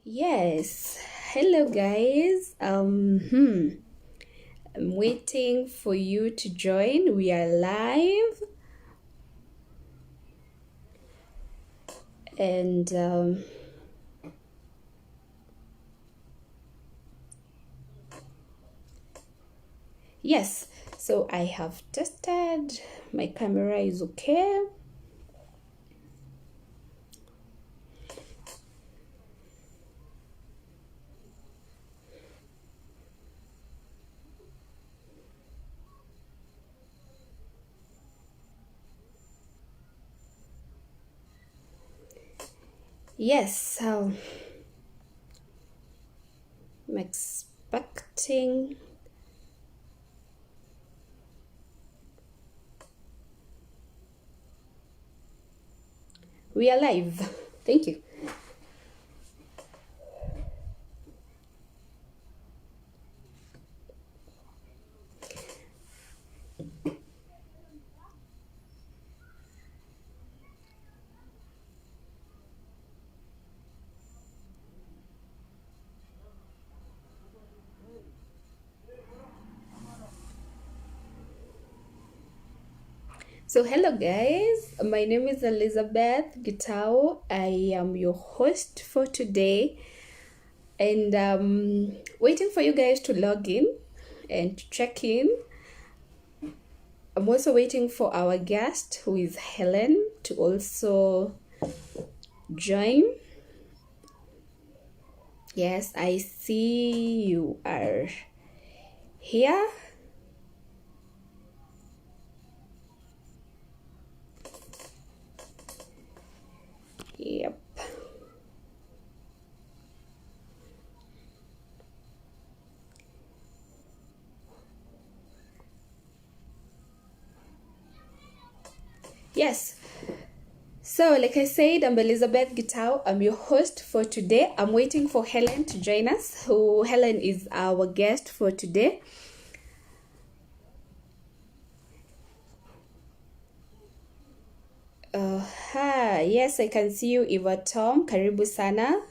Yes. Hello guys. I'm waiting for you to join. We are live and yes. So I have tested. My camera is okay. Yes, so I'm expecting. We are live. Thank you. So hello guys, my name is Elizabeth Gitao. I am your host for today and waiting for you guys to log in and to check in. I'm also waiting for our guest who is Helen to also join. Yes, I see you are here. Yep. Yes. So, like I said, I'm Elizabeth Gitao. I'm your host for today. I'm waiting for Helen to join us. Helen is our guest for today. Yes, I can see you, Eva Tom. Karibu sana.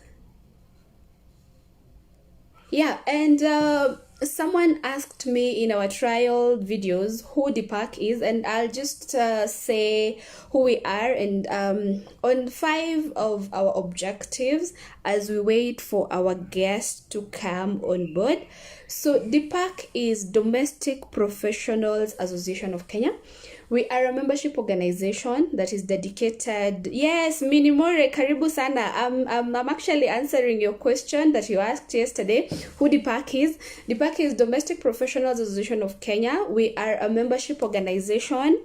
Yeah, and someone asked me in our trial videos who Deepak is, and I'll just say who we are. And on 5 of our objectives, as we wait for our guest to come on board. So Deepak is Domestic Professionals Association of Kenya. We are a membership organization that is dedicated. Yes, Minimore, karibu sana. I'm actually answering your question that you asked yesterday, who Deepak is. Deepak is Domestic Professionals Association of Kenya. We are a membership organization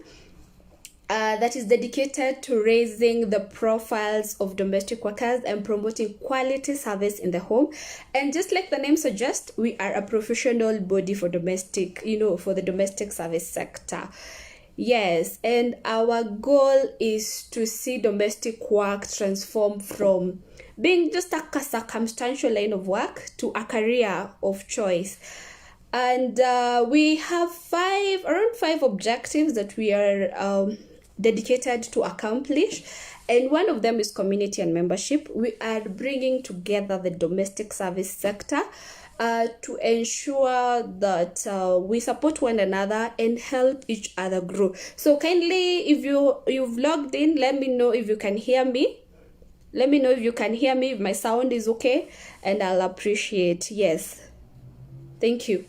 that is dedicated to raising the profiles of domestic workers and promoting quality service in the home. And just like the name suggests, we are a professional body for domestic, for the domestic service sector. Yes, and our goal is to see domestic work transform from being just a circumstantial line of work to a career of choice. And we have around five objectives that we are dedicated to accomplish. And one of them is community and membership. We are bringing together the domestic service sector to ensure that we support one another and help each other grow. So kindly, if you've logged in, let me know if you can hear me. Let me know if you can hear me, if my sound is okay, and I'll appreciate. Yes. Thank you.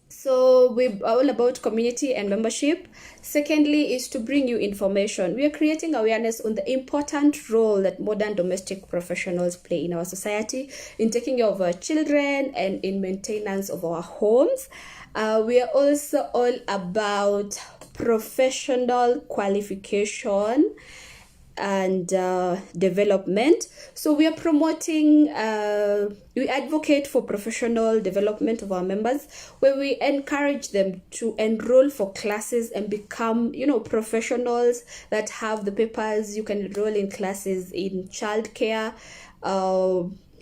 So we're all about community and membership. Secondly is to bring you information. We are creating awareness on the important role that modern domestic professionals play in our society, in taking care of our children and in maintenance of our homes. We are also all about professional qualification and development. So we are promoting, we advocate for professional development of our members, where we encourage them to enroll for classes and become, professionals that have the papers. You can enroll in classes in childcare,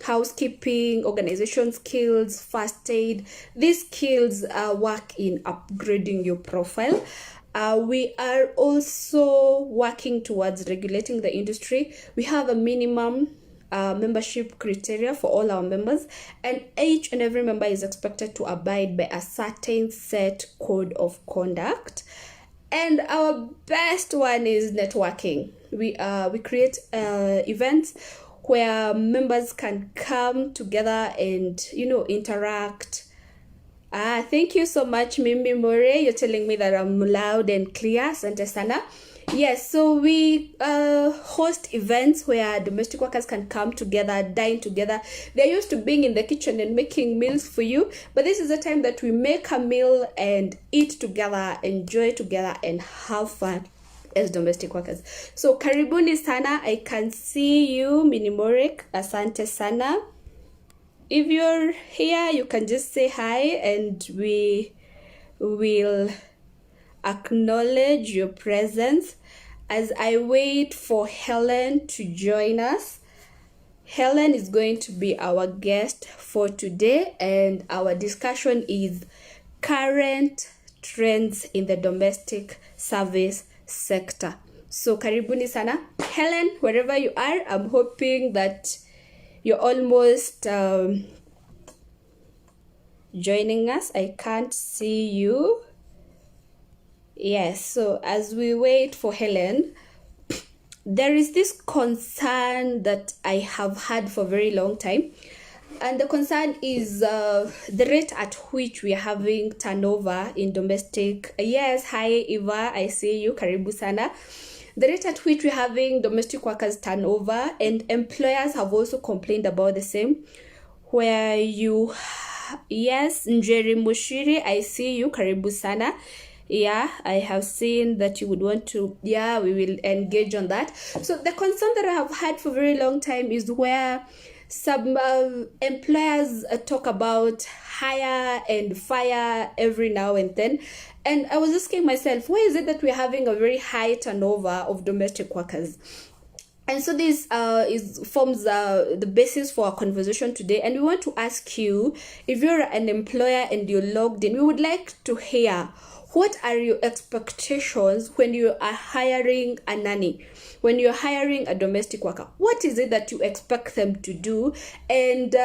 housekeeping, organization skills, first aid. These skills work in upgrading your profile. We are also working towards regulating the industry. We have a minimum membership criteria for all our members, and each and every member is expected to abide by a certain set code of conduct. And our best one is networking. We create events where members can come together and interact. Thank you so much, Mimi More. You're telling me that I'm loud and clear. Asante sana. Yes, so we host events where domestic workers can come together, dine together. They're used to being in the kitchen and making meals for you, but this is the time that we make a meal and eat together, enjoy together, and have fun as domestic workers. So karibuni sana. I can see you, Minimorek. Asante sana. If you're here, you can just say hi and we will acknowledge your presence. As I wait for Hellen to join us. Hellen is going to be our guest for today, and our discussion is current trends in the domestic service sector. So karibuni sana. Hellen, wherever you are, I'm hoping that you're almost joining us. I can't see you. Yes, so as we wait for Hellen, there is this concern that I have had for a very long time. And the concern is the rate at which we are having turnover in domestic. Yes, hi Eva, I see you. Karibu sana. The rate at which we're having domestic workers turnover, and employers have also complained about the same. Where yes, Njeri Mushiri, I see you. Karibu sana. Yeah, I have seen that you would want to, we will engage on that. So the concern that I have had for a very long time is where some employers talk about hire and fire every now and then. And I was asking myself, why is it that we're having a very high turnover of domestic workers? And so this forms the basis for our conversation today. And we want to ask you, if you're an employer and you're logged in, we would like to hear, what are your expectations when you are hiring a nanny? When you're hiring a domestic worker, what is it that you expect them to do? And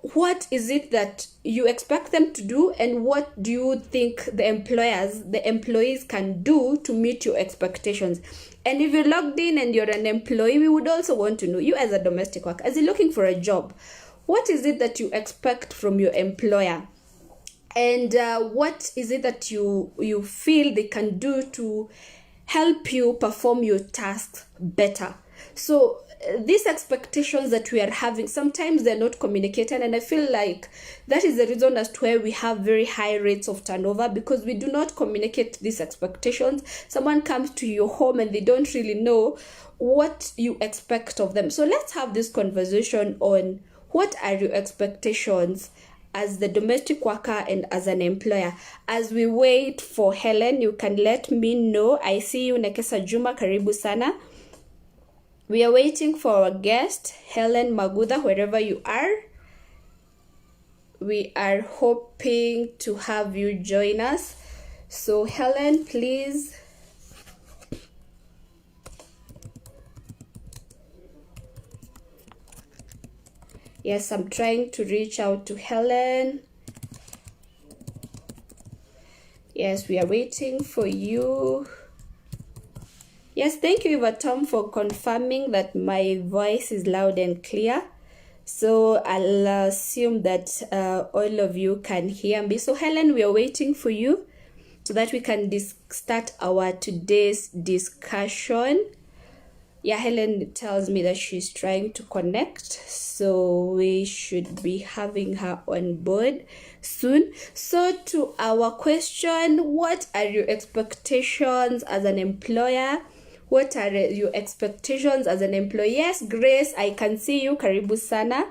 what is it that you expect them to do? And what do you think the employees can do to meet your expectations? And if you're logged in and you're an employee, we would also want to know, you as a domestic worker, as you're looking for a job, what is it that you expect from your employer? And what is it that you feel they can do to help you perform your tasks better? So these expectations that we are having, sometimes they're not communicated, and I feel like that is the reason as to why we have very high rates of turnover, because we do not communicate these expectations. Someone comes to your home and they don't really know what you expect of them. So let's have this conversation on what are your expectations as the domestic worker and as an employer. As we wait for Hellen, you can let me know. I see you, Nekesa Juma, karibu sana. We are waiting for our guest, Hellen Magudha, wherever you are. We are hoping to have you join us. So Hellen, please. Yes, I'm trying to reach out to Hellen. Yes, we are waiting for you. Yes, thank you, Eva Tom, for confirming that my voice is loud and clear. So I'll assume that all of you can hear me. So Hellen, we are waiting for you so that we can start our today's discussion. Yeah, Hellen tells me that she's trying to connect, so we should be having her on board soon. So to our question, what are your expectations as an employer? What are your expectations as an employee? Yes, Grace, I can see you. Karibu sana.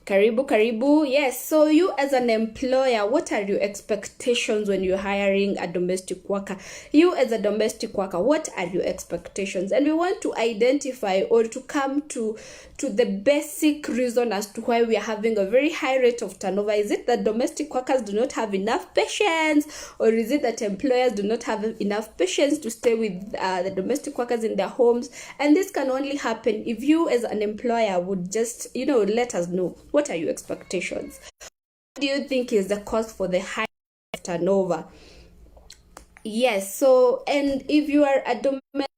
Karibu, karibu. Yes. So you as an employer, what are your expectations when you're hiring a domestic worker? You as a domestic worker, what are your expectations? And we want to identify or to come to the basic reason as to why we are having a very high rate of turnover. Is it that domestic workers do not have enough patience, or is it that employers do not have enough patience to stay with the domestic workers in their homes? And this can only happen if you as an employer would just, let us know, what are your expectations? What do you think is the cause for the high turnover? Yes, so, and if you are a domestic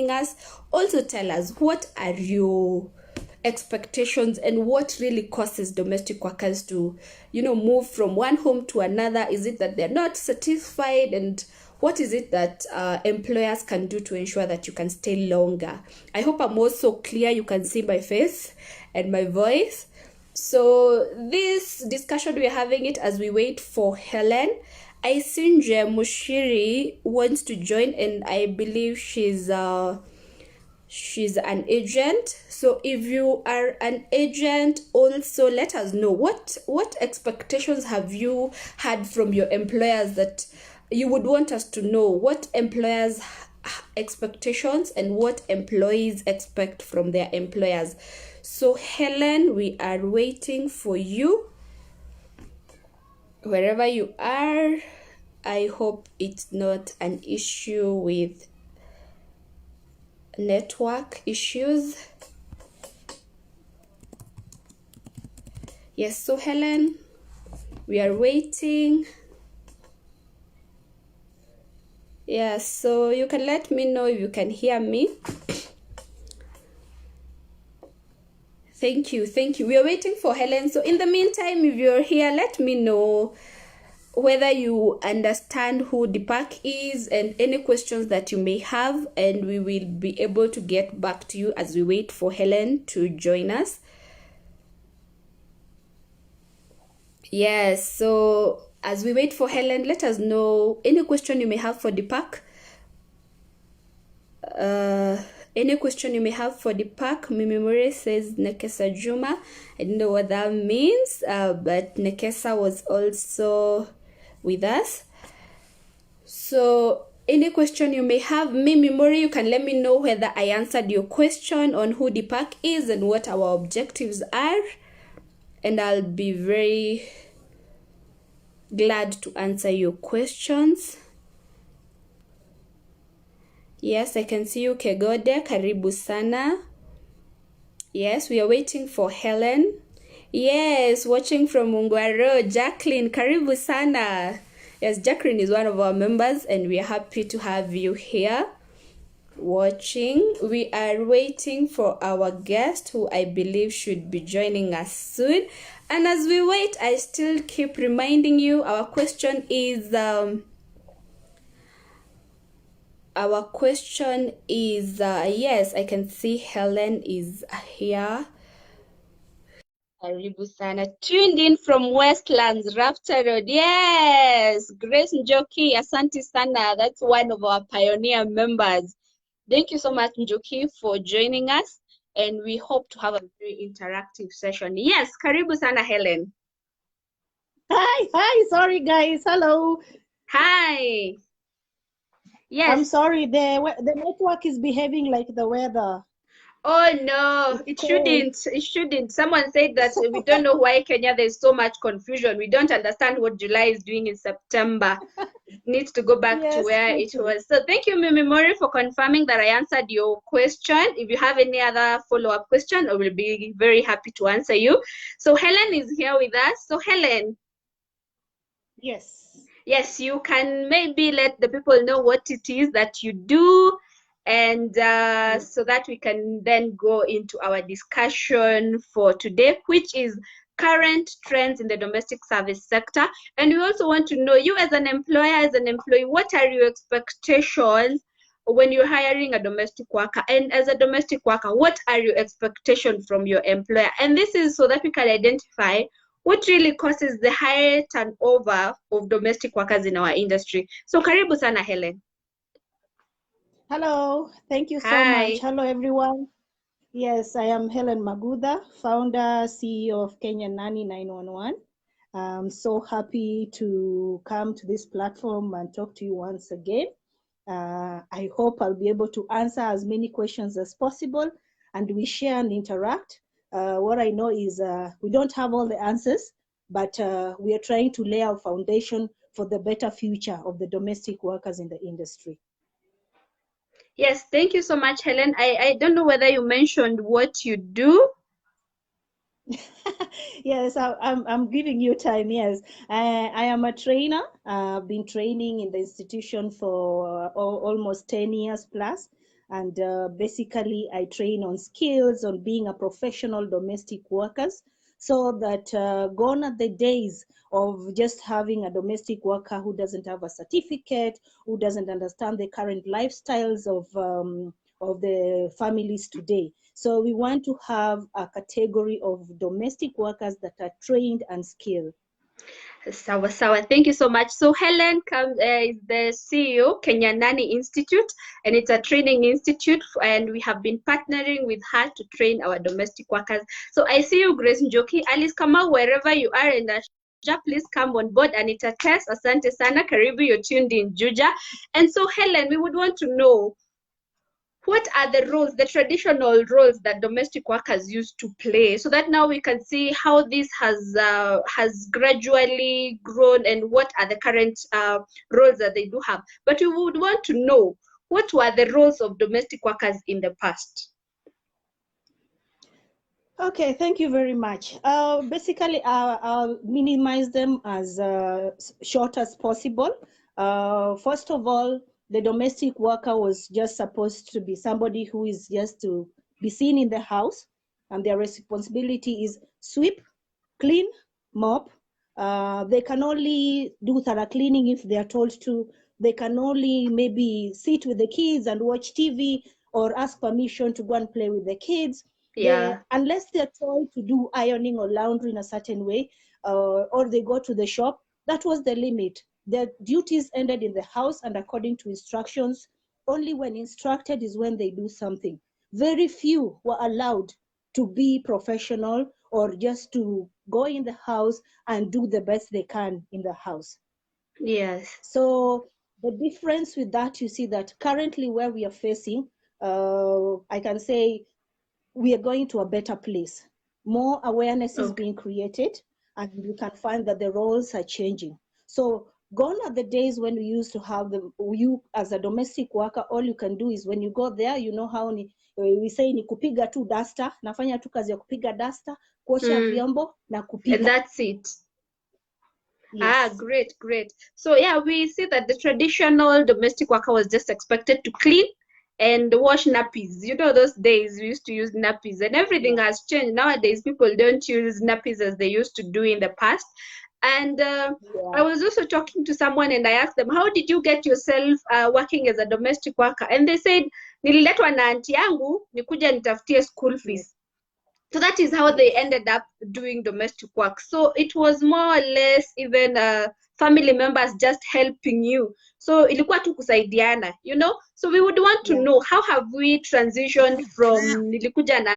us, also tell us what are your expectations and what really causes domestic workers to move from one home to another. Is it that they're not satisfied, and what is it that employers can do to ensure that you can stay longer? I hope I'm also clear. You can see my face and my voice. So this discussion, we're having it as we wait for Hellen. I think Mushiri wants to join, and I believe she's an agent. So if you are an agent, also let us know what expectations have you had from your employers that you would want us to know, what employers expectations and what employees expect from their employers. So Hellen, we are waiting for you wherever you are. I hope it's not an issue with network issues. Yes, so Hellen, we are waiting. Yeah, so you can let me know if you can hear me. Thank you. We are waiting for Hellen. So in the meantime, if you're here, let me know whether you understand who Deepak is and any questions that you may have, and we will be able to get back to you as we wait for Hellen to join us. Yes, so as we wait for Hellen, let us know any question you may have for Deepak. Any question you may have for Deepak. Mimimure says Nekesa Juma. I don't know what that means, but Nekesa was also with us. So any question you may have, Mimi Mori, you can let me know whether I answered your question on who Deepak is and what our objectives are, and I'll be very glad to answer your questions. Yes, I can see you, Kegode. Karibu sana. Yes, we are waiting for Hellen. Yes, watching from Ungwaro, Jacqueline. Karibu sana. Yes, Jacqueline is one of our members, and we are happy to have you here watching. We are waiting for our guest, who I believe should be joining us soon. And as we wait, I still keep reminding you, our question is yes, I can see Hellen is here. Karibu sana. Tuned in from Westlands, Rafter Road. Yes, Grace Njoki, asante sana. That's one of our pioneer members. Thank you so much, Njoki, for joining us, and we hope to have a very interactive session. Yes, karibu sana, Hellen. Hi, sorry guys. Hello. Hi. Yes. I'm sorry, the network is behaving like the weather. Oh no, It's cold. it shouldn't. Someone said that we don't know why Kenya there's so much confusion. We don't understand what July is doing in September. It needs to go back to Yes, where me it too. was. So thank you, Mimi Mori, for confirming that I answered your question. If you have any other follow-up question, I will be very happy to answer you. So Hellen is here with us. So Hellen, Yes. yes, you can maybe let the people know what it is that you do, and so that we can then go into our discussion for today, which is current trends in the domestic service sector. And we also want to know, you as an employer, as an employee, what are your expectations when you're hiring a domestic worker? And as a domestic worker, what are your expectations from your employer? And this is so that we can identify what really causes the high turnover of domestic workers in our industry. So karibu sana, Hellen. Hello. Thank you so much. Hi. Hello, everyone. Yes, I am Hellen Magudha, founder, CEO of Kenya Nanny 911. I'm so happy to come to this platform and talk to you once again. I hope I'll be able to answer as many questions as possible and we share and interact. What I know is we don't have all the answers, but we are trying to lay our foundation for the better future of the domestic workers in the industry. Yes, thank you so much, Helen. I don't know whether you mentioned what you do. Yes, I'm giving you time. Yes, I am a trainer. I've been training in the institution for almost 10 years plus. And basically, I train on skills, on being a professional domestic workers, so that gone are the days of just having a domestic worker who doesn't have a certificate, who doesn't understand the current lifestyles of the families today. So we want to have a category of domestic workers that are trained and skilled. Sawa sawa. Thank you so much. So Helen is the CEO, Kenya Nani Institute, and it's a training institute, and we have been partnering with her to train our domestic workers. So I see you, Grace Njoki. Alice Kama, wherever you are in Juja, please come on board. Anita Tess, asante sana, karibu, you're tuned in Juja. And so Helen, we would want to know, what are the roles, the traditional roles that domestic workers used to play, so that now we can see how this has gradually grown and what are the current roles that they do have. But we would want to know, what were the roles of domestic workers in the past? Okay, thank you very much. Basically, I'll minimize them as short as possible. First of all, the domestic worker was just supposed to be somebody who is just to be seen in the house, and their responsibility is sweep, clean, mop. They can only do thorough cleaning if they are told to. They can only maybe sit with the kids and watch TV or ask permission to go and play with the kids. Yeah. Unless they're told to do ironing or laundry in a certain way, or they go to the shop, that was the limit. Their duties ended in the house and according to instructions. Only when instructed is when they do something. Very few were allowed to be professional or just to go in the house and do the best they can in the house. Yes. So the difference with that, you see that currently where we are facing, I can say we are going to a better place. More awareness is Okay. being created, and we can find that the roles are changing. So gone are the days when we used to have you as a domestic worker, all you can do is when you go there, you know how we say ni kupiga tu duster, nafanya tu kazi ya kupiga duster, kuosha vyombo na And kupiga. that's it. Yes. Great, great. So yeah, we see that the traditional domestic worker was just expected to clean and wash nappies. You know, those days we used to use nappies, and everything Yeah. has changed. Nowadays, people don't use nappies as they used to do in the past. And I Yeah. was also talking to someone and I asked them, how did you get yourself working as a domestic worker? And they said, nililetwa na aunti yangu, nikuja nitafutie school Yes. fees. So that is how they Yes. ended up doing domestic work. So it was more or less even family members just helping you. So ilikuwa tu kusaidiana, you know. So we would want to Yeah. know, how have we transitioned from nilikuja na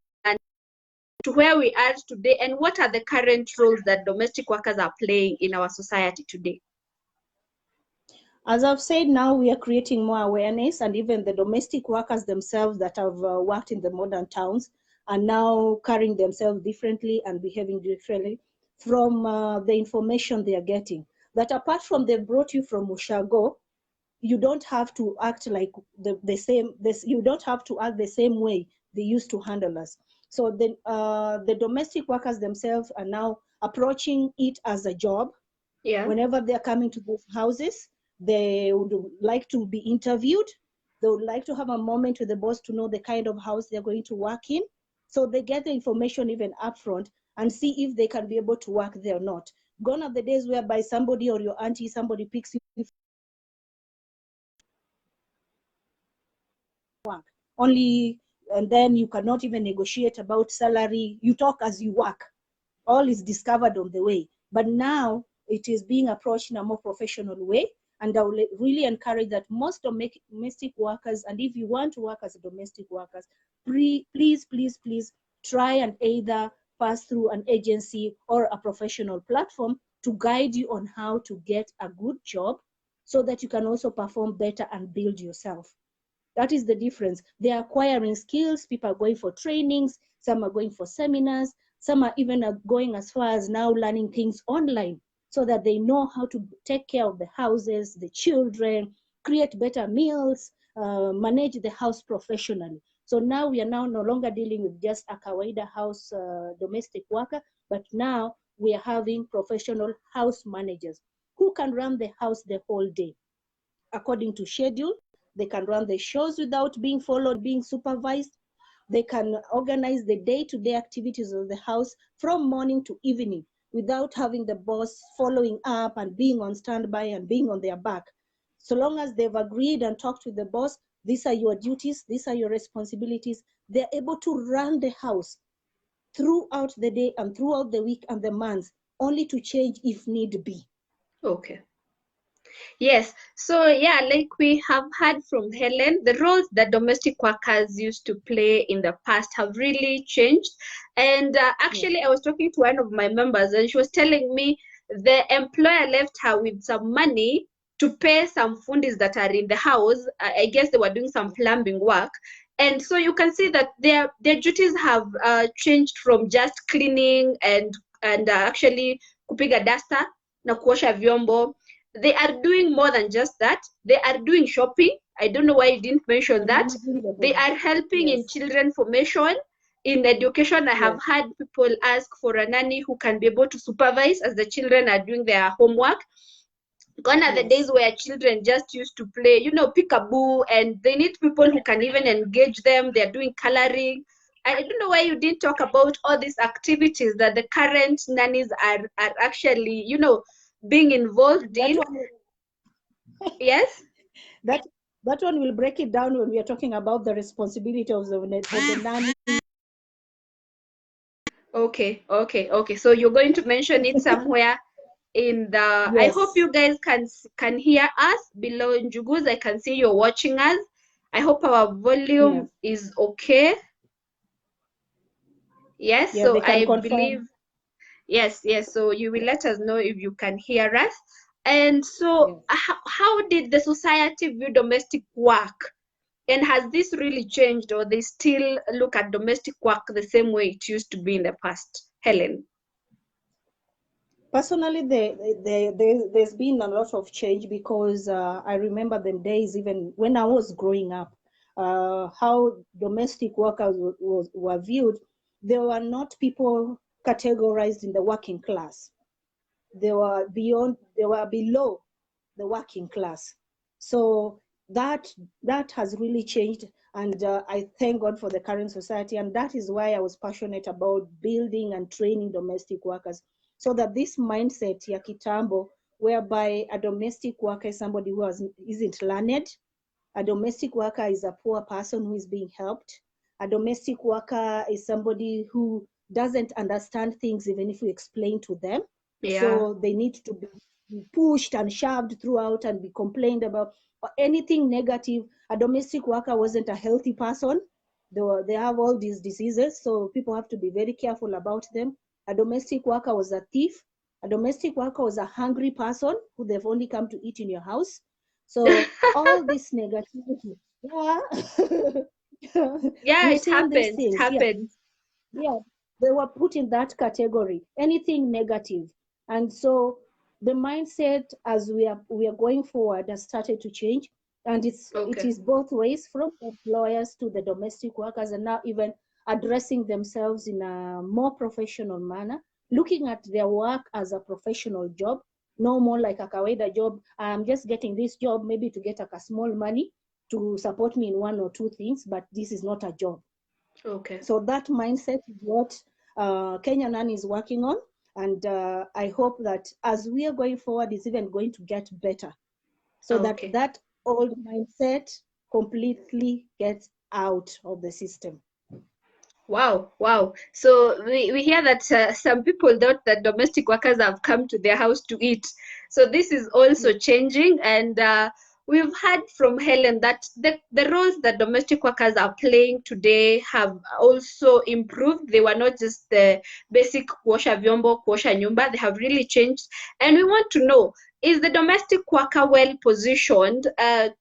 to where we are today, and what are the current roles that domestic workers are playing in our society today? As I've said, now we are creating more awareness, and even the domestic workers themselves that have worked in the modern towns are now carrying themselves differently and behaving differently from the information they are getting. That apart from they brought you from Ushago, you don't have to act like the same. You don't have to act the same way they used to handle us. So the domestic workers themselves are now approaching it as a job. Yeah. Whenever they're coming to those houses, they would like to be interviewed. They would like to have a moment with the boss to know the kind of house they're going to work in. So they get the information even upfront and see if they can be able to work there or not. Gone are the days whereby somebody or your auntie, somebody picks you work only, and then you cannot even negotiate about salary. You talk as you work. All is discovered on the way. But now it is being approached in a more professional way, And I will really encourage that most domestic workers, and if you want to work as a domestic workers, please, please, please try and either pass through an agency or a professional platform to guide you on how to get a good job so that you can also perform better and build yourself. That is the difference. They are acquiring skills. People are going for trainings. Some are going for seminars. Some are even going as far as now learning things online so that they know how to take care of the houses, the children, create better meals, manage the house professionally. So now we are now no longer dealing with just a kawaida house domestic worker, but now we are having professional house managers who can run the house the whole day according to schedule. They can run the shows without being followed, being supervised. They can organize the day-to-day activities of the house from morning to evening without having the boss following up and being on standby and being on their back. So long as they've agreed and talked with the boss, these are your duties, these are your responsibilities, they're able to run the house throughout the day and throughout the week and the months, only to change if need be. Okay. Yes. So yeah, like we have heard from Hellen, the roles that domestic workers used to play in the past have really changed. And actually, I was talking to one of my members, and she was telling me the employer left her with some money to pay some fundis that are in the house. I guess they were doing some plumbing work. And so you can see that their duties have changed from just cleaning and actually kupiga dasta na kuosha vyombo. They are doing more than just that. They are doing shopping. I don't know why you didn't mention that. They are helping in children formation. In education, I have had people ask for a nanny who can be able to supervise as the children are doing their homework. Gone are the days where children just used to play, peekaboo, and they need people who can even engage them. They're doing coloring. I don't know why you didn't talk about all these activities that the current nannies are actually, being involved in. Yes? That one will break it down when we are talking about the responsibility of the nanny. Okay. So you're going to mention it somewhere in the. I hope you guys can hear us below in Jugus. I can see you're watching us. I hope our volume is okay. Yes, Yeah, so they can I confirm. believe. Yes. So you will let us know if you can hear us. And so, how did the society view domestic work? And has this really changed, or they still look at domestic work the same way it used to be in the past? Hellen. Personally, there's been a lot of change because I remember the days even when I was growing up, how domestic workers were viewed. They were not people categorized in the working class. They were below the working class. So that has really changed, and I thank God for the current society, and that is why I was passionate about building and training domestic workers, so that this mindset ya kitambo, whereby a domestic worker is somebody who isn't learned, a domestic worker is a poor person who is being helped, a domestic worker is somebody who doesn't understand things even if we explain to them. So they need to be pushed and shoved throughout and be complained about, or anything negative. A domestic worker wasn't a healthy person. They have all these diseases, so people have to be very careful about them. A domestic worker was a thief. A domestic worker was a hungry person who they've only come to eat in your house. So all this negativity, It happens. Yeah, they were put in that category, anything negative. And so the mindset as we are going forward has started to change, and it is both ways, from employers to the domestic workers, and now even addressing themselves in a more professional manner, looking at their work as a professional job, no more like a kawaida job. I'm just getting this job maybe to get a small money to support me in one or two things, but this is not a job. So that mindset is what Kenya Nani is working on. And I hope that as we are going forward, it's even going to get better. So that old mindset completely gets out of the system. Wow. So we hear that some people thought that domestic workers have come to their house to eat. So this is also changing, and we've heard from Hellen that the roles that domestic workers are playing today have also improved. They were not just the basic kuosha vyombo, kuosha nyumba. They have really changed. And we want to know, is the domestic worker well positioned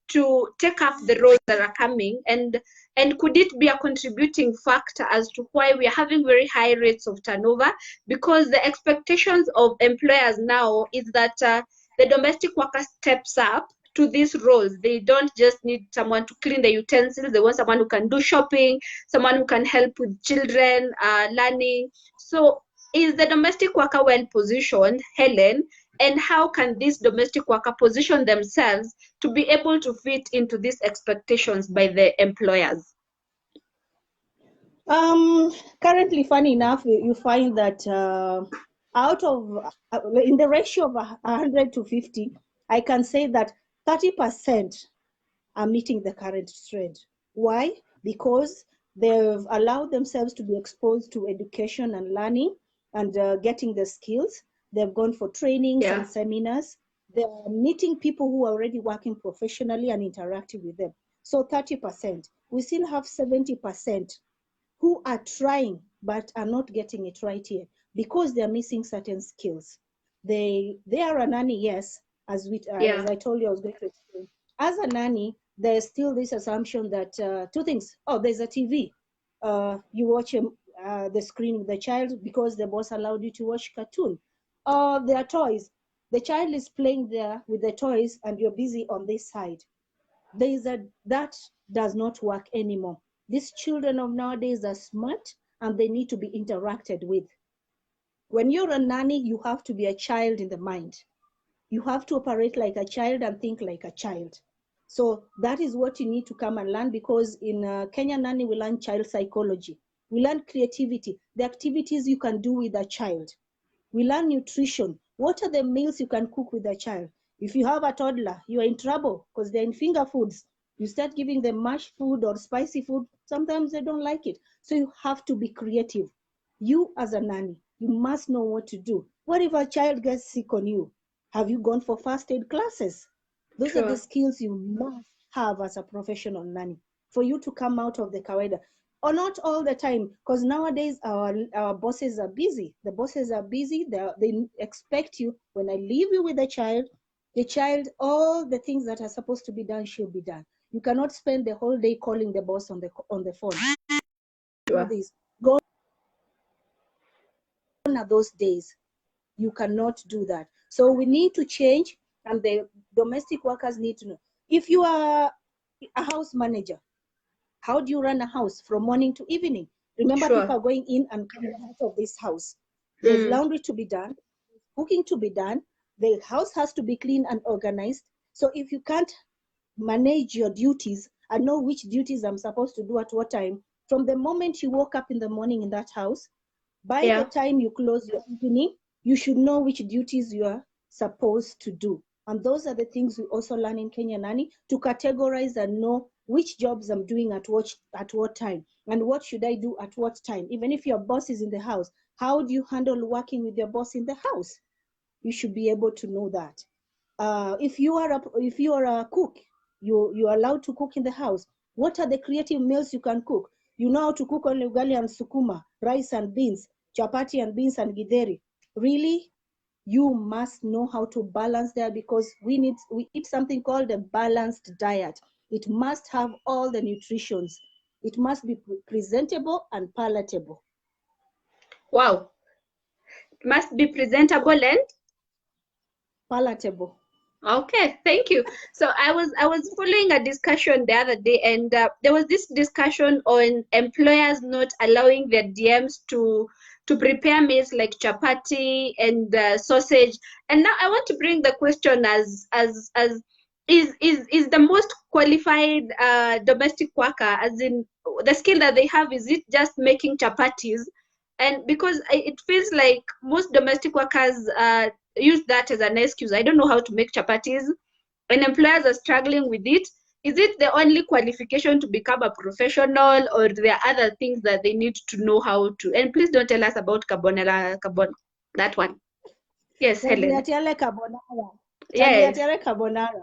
to take up the roles that are coming? And could it be a contributing factor as to why we are having very high rates of turnover? Because the expectations of employers now is that the domestic worker steps up to these roles. They don't just need someone to clean the utensils. They want someone who can do shopping, someone who can help with children learning. So is the domestic worker well positioned, Hellen? And how can this domestic worker position themselves to be able to fit into these expectations by the employers? Currently, funny enough, you find that out of in the ratio of 100 to 50, I can say that 30% are meeting the current trend. Why? Because they've allowed themselves to be exposed to education and learning and getting the skills. They've gone for trainings and seminars. They're meeting people who are already working professionally and interacting with them. So 30%. We still have 70% who are trying but are not getting it right here because they're missing certain skills. They are a nanny, yes, as I told you I was going to explain. As a nanny, there's still this assumption that two things. Oh, there's a TV. You watch the screen with the child because the boss allowed you to watch cartoon. There are toys. The child is playing there with the toys and you're busy on this side. That does not work anymore. These children of nowadays are smart and they need to be interacted with. When you're a nanny, you have to be a child in the mind. You have to operate like a child and think like a child. So that is what you need to come and learn, because in Kenya Nanny, we learn child psychology. We learn creativity, the activities you can do with a child. We learn nutrition. What are the meals you can cook with a child? If you have a toddler, you are in trouble because they're in finger foods. You start giving them mashed food or spicy food, sometimes they don't like it. So you have to be creative. You as a nanny, you must know what to do. What if a child gets sick on you? Have you gone for first aid classes? Those are the skills you must have as a professional nanny for you to come out of the kawaida. Or not all the time, because nowadays our bosses are busy. The bosses are busy. They expect you, when I leave you with the child, all the things that are supposed to be done should be done. You cannot spend the whole day calling the boss on the phone. Do this. Gone are those days. You cannot do that. So we need to change, and the domestic workers need to know. If you are a house manager, how do you run a house from morning to evening? Remember, people are going in and coming out of this house. There's laundry to be done, cooking to be done. The house has to be clean and organized. So if you can't manage your duties and know which duties I'm supposed to do at what time, from the moment you woke up in the morning in that house, by the time you close your evening, you should know which duties you are supposed to do. And those are the things we also learn in Kenya Nanny, to categorize and know which jobs I'm doing at what time, and what should I do at what time. Even if your boss is in the house, how do you handle working with your boss in the house? You should be able to know that. If you are a cook, you're allowed to cook in the house. What are the creative meals you can cook? You know how to cook only ugali and sukuma, rice and beans, chapati and beans and githeri. Really, you must know how to balance that, because we eat something called a balanced diet. It must have all the nutritions. It must be presentable and palatable. Wow. It must be presentable and palatable. Okay, thank you. So I was following a discussion the other day, and there was this discussion on employers not allowing their DMs to prepare meals like chapati and sausage. And now I want to bring the question as is the most qualified domestic worker, as in the skill that they have, is it just making chapatis? And because it feels like most domestic workers use that as an excuse. I don't know how to make chapatis, and employers are struggling with it. Is it the only qualification to become a professional, or there are other things that they need to know how to? And please don't tell us about carbonara, that one. Yes, Hellen. Yes, Tagliatelle carbonara.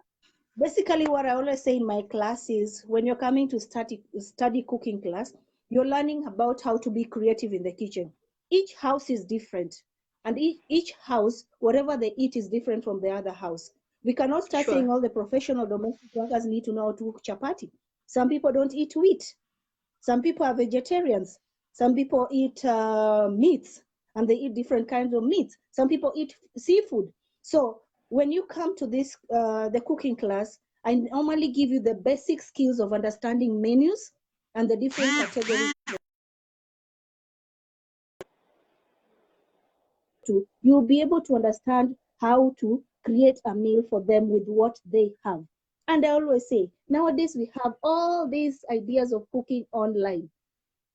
Basically, what I always say in my class is when you're coming to study cooking class, you're learning about how to be creative in the kitchen. Each house is different, and each house, whatever they eat, is different from the other house. We cannot start sure. saying all the professional domestic workers need to know how to cook chapati. Some people don't eat wheat. Some people are vegetarians. Some people eat meats, and they eat different kinds of meats. Some people eat seafood. So when you come to this, the cooking class, I normally give you the basic skills of understanding menus and the different categories. You'll be able to understand how to create a meal for them with what they have. And I always say, nowadays we have all these ideas of cooking online.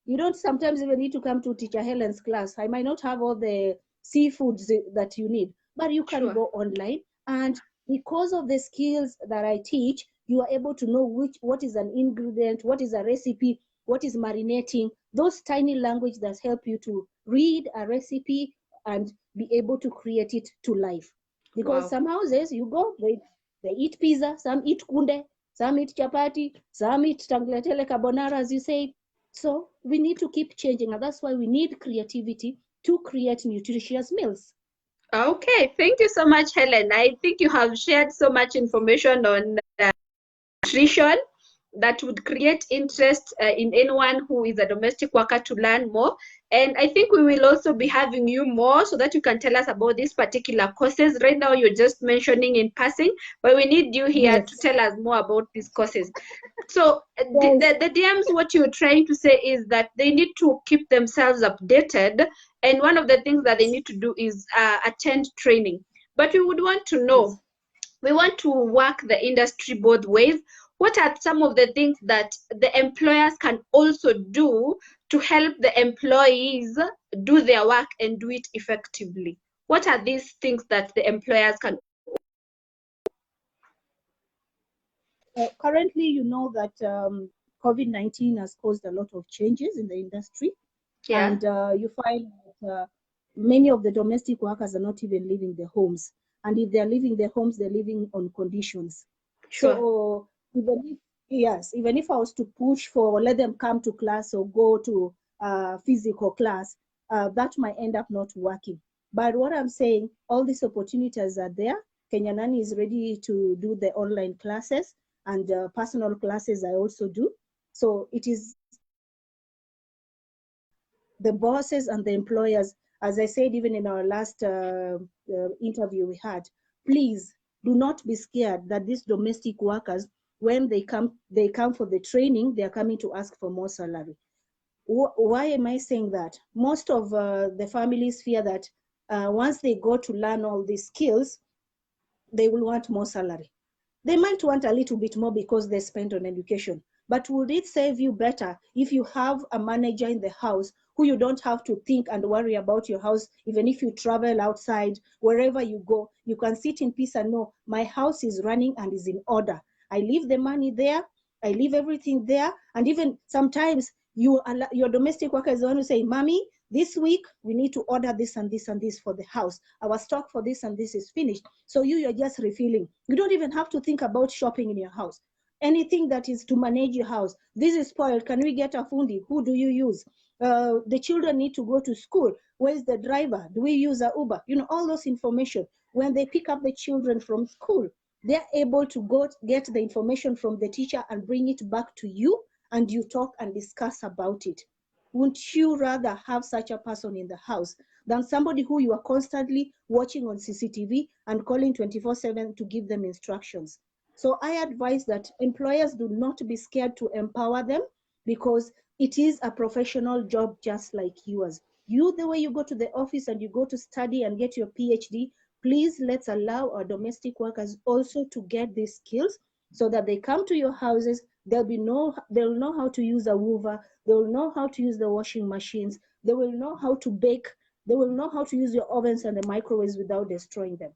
You don't sometimes even need to come to Teacher Helen's class. I might not have all the seafoods that you need, but you can Sure. go online. And because of the skills that I teach, you are able to know what is an ingredient, what is a recipe, what is marinating, those tiny language that help you to read a recipe and be able to create it to life. Because Wow. some houses you go, they eat pizza, some eat kunde, some eat chapati, some eat tagliatelle carbonara, as you say. So we need to keep changing, and that's why we need creativity to create nutritious meals. Okay, thank you so much, Helen. I think you have shared so much information on nutrition that would create interest in anyone who is a domestic worker to learn more. And I think we will also be having you more so that you can tell us about these particular courses. Right now, you're just mentioning in passing, but we need you here to Yes, tell us more about these courses. So yes, the DMs, what you're trying to say is that they need to keep themselves updated. And one of the things that they yes, need to do is attend training. But we would want to know, yes. we want to work the industry both ways. What are some of the things that the employers can also do to help the employees do their work and do it effectively? What are these things that the employers can? Currently, you know that COVID-19 has caused a lot of changes in the industry, Yeah, and you find that many of the domestic workers are not even leaving their homes. And if they're leaving their homes, they're living on conditions. sure. So even if, yes, even if I was to push for let them come to class or go to physical class, that might end up not working. But what I'm saying, all these opportunities are there. Kenya Nani is ready to do the online classes, and personal classes I also do. So it is the bosses and the employers, as I said, even in our last interview we had, please do not be scared that these domestic workers, when they come for the training, they are coming to ask for more salary. Why am I saying that? Most of the families fear that once they go to learn all these skills, they will want more salary. They might want a little bit more because they spent on education. But would it save you better if you have a manager in the house who you don't have to think and worry about your house, even if you travel outside, wherever you go, you can sit in peace and know my house is running and is in order. I leave the money there, I leave everything there, and even sometimes your domestic worker is the one who say, Mommy, this week we need to order this and this and this for the house. Our stock for this and this is finished. So you're just refilling. You don't even have to think about shopping in your house. Anything that is to manage your house. This is spoiled. Can we get a fundi? Who do you use? The children need to go to school. Where is the driver? Do we use a Uber? You know, all those information. When they pick up the children from school, they're able to go get the information from the teacher and bring it back to you, and you talk and discuss about it. Wouldn't you rather have such a person in the house than somebody who you are constantly watching on CCTV and calling 24/7 to give them instructions? So I advise that employers do not be scared to empower them, because it is a professional job just like yours. You, the way you go to the office and you go to study and get your PhD, please let's allow our domestic workers also to get these skills so that they come to your houses, they'll know how to use a Hoover, they will know how to use the washing machines, they will know how to bake, they will know how to use your ovens and the microwaves without destroying them.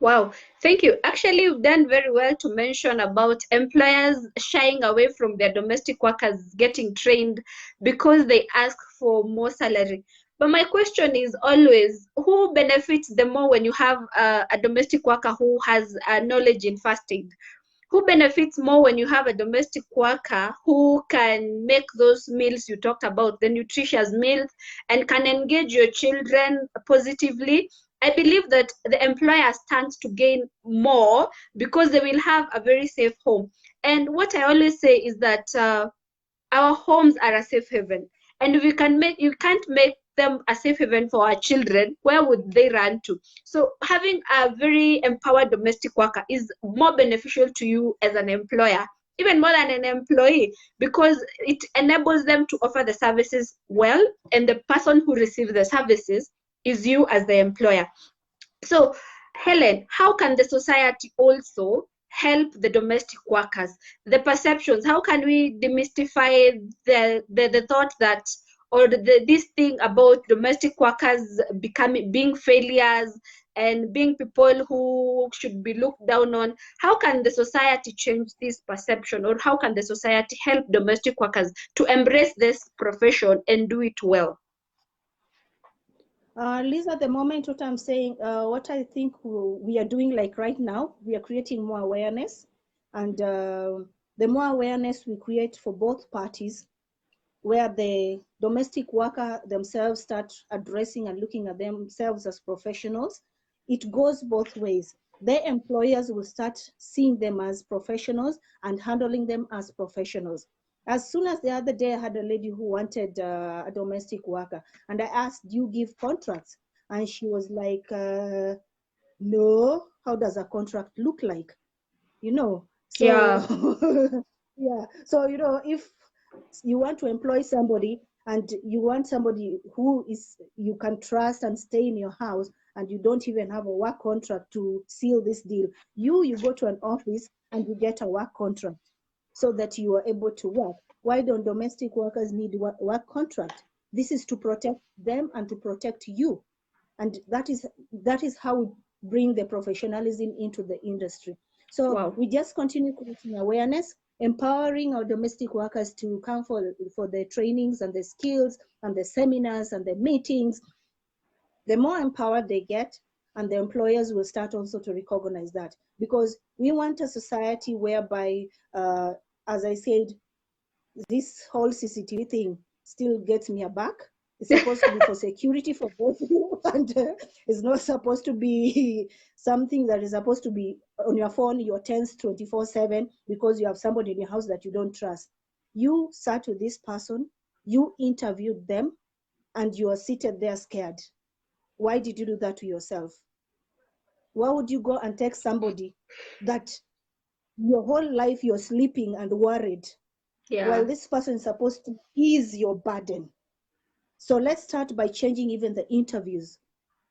Wow, thank you. Actually, you've done very well to mention about employers shying away from their domestic workers getting trained because they ask for more salary. But my question is always, who benefits the more when you have a domestic worker who has knowledge in first aid? Who benefits more when you have a domestic worker who can make those meals you talked about, the nutritious meals, and can engage your children positively? I believe that the employer stands to gain more because they will have a very safe home. And what I always say is that our homes are a safe haven, and we can make you can't make them a safe haven for our children. Where would they run to? So having a very empowered domestic worker is more beneficial to you as an employer, even more than an employee, because it enables them to offer the services well, and the person who receives the services is you as the employer. So, Helen, how can the society also help the domestic workers? The perceptions, how can we demystify the thought that, or this thing about domestic workers becoming being failures and being people who should be looked down on? How can the society change this perception, or how can the society help domestic workers to embrace this profession and do it well? Liz, at the moment, what I'm saying, what I think we are doing like right now, we are creating more awareness. And the more awareness we create for both parties, where the domestic worker themselves start addressing and looking at themselves as professionals, it goes both ways. Their employers will start seeing them as professionals and handling them as professionals. As soon as the other day, I had a lady who wanted a domestic worker, and I asked, "Do you give contracts?" And she was like, "No, how does a contract look like?" You know, so Yeah. yeah, so if you want to employ somebody and you want somebody who is you can trust and stay in your house, and you don't even have a work contract to seal this deal, you go to an office and you get a work contract so that you are able to work. Why don't domestic workers need work contract? This is to protect them and to protect you, and that is how we bring the professionalism into the industry. So Wow. we just continue creating awareness, empowering our domestic workers to come for the trainings and the skills and the seminars and the meetings. The more empowered they get, and the employers will start also to recognize that, because we want a society whereby, as I said, this whole CCTV thing still gets me aback. It's supposed to be for security for both of you, and it's not supposed to be something that is supposed to be on your phone, your tense 24/7, because you have somebody in your house that you don't trust. You sat with this person, you interviewed them, and you are seated there scared. Why did you do that to yourself? Why would you go and text somebody that your whole life you're sleeping and worried, while Yeah. this person is supposed to ease your burden? So let's start by changing even the interviews.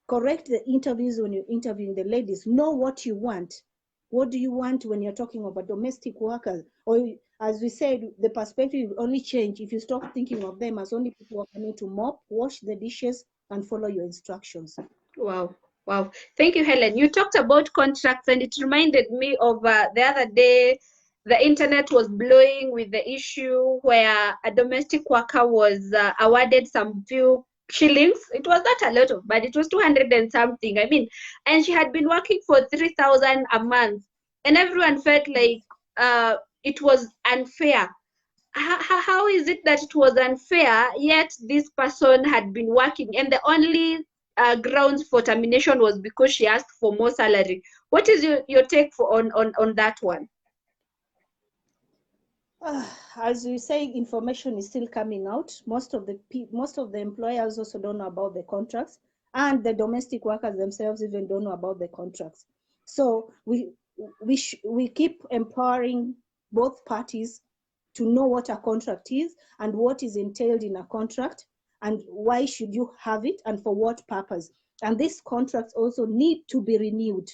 Correct the interviews when you're interviewing the ladies. Know what you want. What do you want when you're talking about domestic workers? Or, as we said, the perspective will only change if you stop thinking of them as only people who are coming to mop, wash the dishes, and follow your instructions. Wow. Wow. Thank you, Helen. You talked about contracts, and it reminded me of the other day, the internet was blowing with the issue where a domestic worker was awarded some few shillings. It was not a lot of, but it was 200 and something. I mean, and she had been working for 3,000 a month, and everyone felt like it was unfair. How is it that it was unfair, yet this person had been working, and the only grounds for termination was because she asked for more salary? What is your take for on that one? As you say, information is still coming out. Most of the employers also don't know about the contracts, and the domestic workers themselves even don't know about the contracts. So we keep empowering both parties to know what a contract is and what is entailed in a contract, and why should you have it and for what purpose. And these contracts also need to be renewed.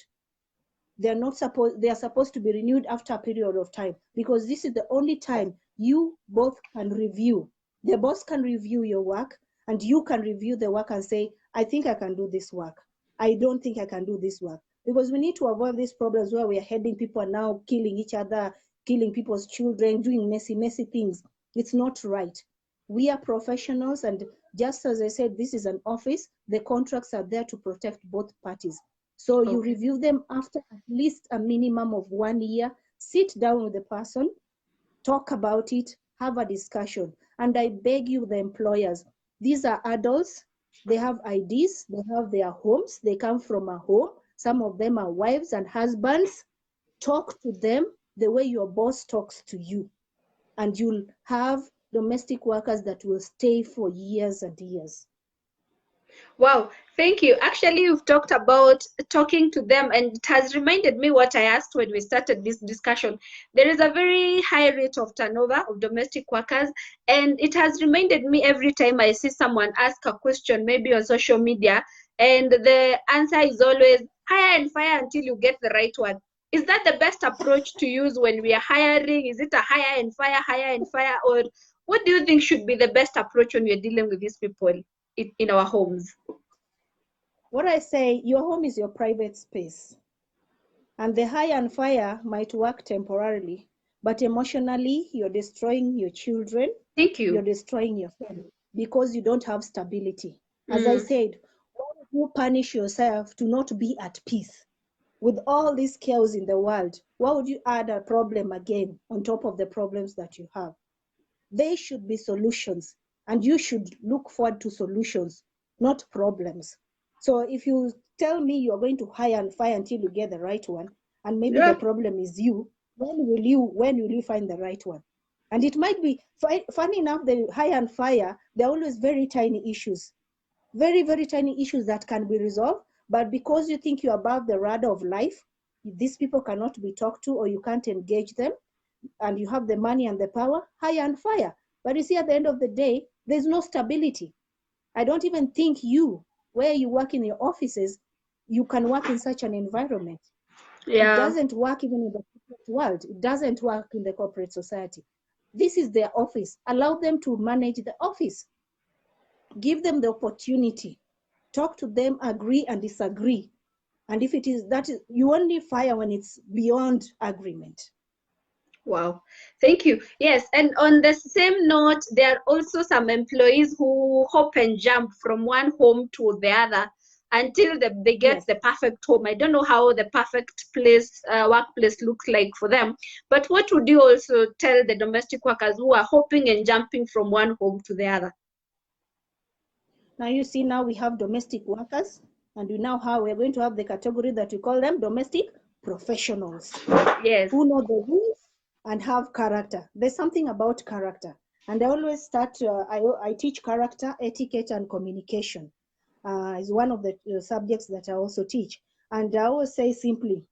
They are supposed to be renewed after a period of time, because this is the only time you both can review. The boss can review your work, and you can review the work and say, "I think I can do this work. I don't think I can do this work." Because we need to avoid these problems where we are heading people are now killing each other, killing people's children, doing messy things. It's not right. We are professionals, and just as I said, this is an office. The contracts are there to protect both parties. So you Okay. review them after at least a minimum of 1 year. Sit down with the person, talk about it, have a discussion. And I beg you, the employers, these are adults. They have IDs, they have their homes, they come from a home. Some of them are wives and husbands. Talk to them the way your boss talks to you, and you'll have domestic workers that will stay for years and years. Wow, thank you. Actually, you've talked about talking to them, and it has reminded me what I asked when we started this discussion. There is a very high rate of turnover of domestic workers, and it has reminded me every time I see someone ask a question, maybe on social media, and the answer is always hire and fire until you get the right one. Is that the best approach to use when we are hiring? Is it a hire and fire, or what do you think should be the best approach when we're dealing with these people in our homes? What I say, your home is your private space. And the hire and fire might work temporarily, but emotionally, you're destroying your children, Thank you're you. destroying your family because you don't have stability. As I Mm, said, why would you punish yourself to not be at peace? With all this chaos in the world, why would you add a problem again on top of the problems that you have? They should be solutions, and you should look forward to solutions, not problems. So if you tell me you're going to hire and fire until you get the right one, and maybe the yeah. problem is you, when will you find the right one? And it might be funny enough, the hire and fire, they're always very tiny issues, very, very tiny issues that can be resolved. But because you think you're above the radar of life, these people cannot be talked to, or you can't engage them, and you have the money and the power, hire and fire. But you see, at the end of the day, there's no stability. I don't even think where you work in your offices, you can work in such an environment. It Yeah. doesn't work even in the corporate world. It doesn't work in the corporate society. This is their office. Allow them to manage the office. Give them the opportunity. Talk to them, agree and disagree. And if it is that, you only fire when it's beyond agreement. Wow. Thank you. Yes. And on the same note, there are also some employees who hop and jump from one home to the other until they get Yes. the perfect home. I don't know how the perfect workplace looks like for them. But what would you also tell the domestic workers who are hopping and jumping from one home to the other? Now you see, now we have domestic workers, and we're going to have the category that we call them domestic professionals, Yes. who know the rules and have character. There's something about character, and I always start. I teach character, etiquette, and communication. Is one of the subjects that I also teach, and I always say simply,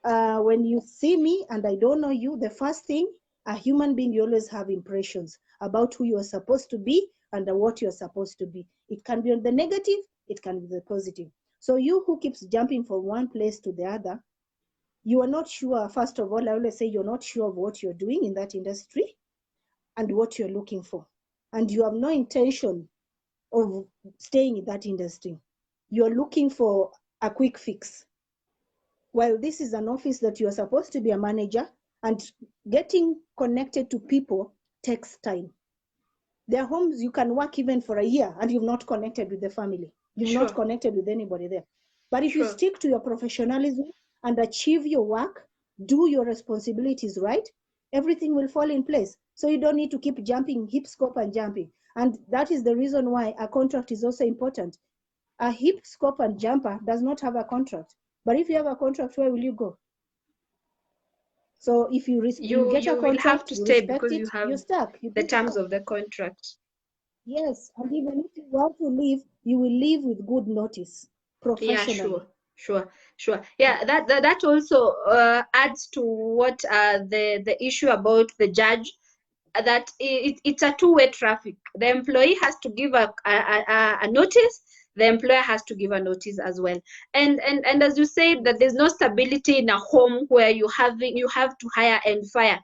when you see me and I don't know you, the first thing, a human being, you always have impressions about who you're supposed to be and what you're supposed to be. It can be on the negative, it can be the positive. So you who keeps jumping from one place to the other, you are not sure. First of all, I always say you're not sure of what you're doing in that industry and what you're looking for. And you have no intention of staying in that industry. You're looking for a quick fix. Well, this is an office that you are supposed to be a manager, and getting connected to people takes time. There are homes you can work even for a year and you've not connected with the family. You've not Sure. connected with anybody there. But if you Sure. stick to your professionalism and achieve your work, do your responsibilities right, everything will fall in place. So you don't need to keep jumping, hip scope and jumping. And that is the reason why a contract is also important. A hip scope and jumper does not have a contract. But if you have a contract, where will you go? So if you get a You will have contract, to you stay respect because you it, have you're stuck. You the don't terms go. of the contract. Yes, and even if you want to leave, you will leave with good notice, Yeah, sure, professionally. sure. Yeah, that also adds to what the issue about the judge, that it's a two-way traffic. The employee has to give a notice. The employer has to give a notice as well. And as you said, that there's no stability in a home where you have to hire and fire.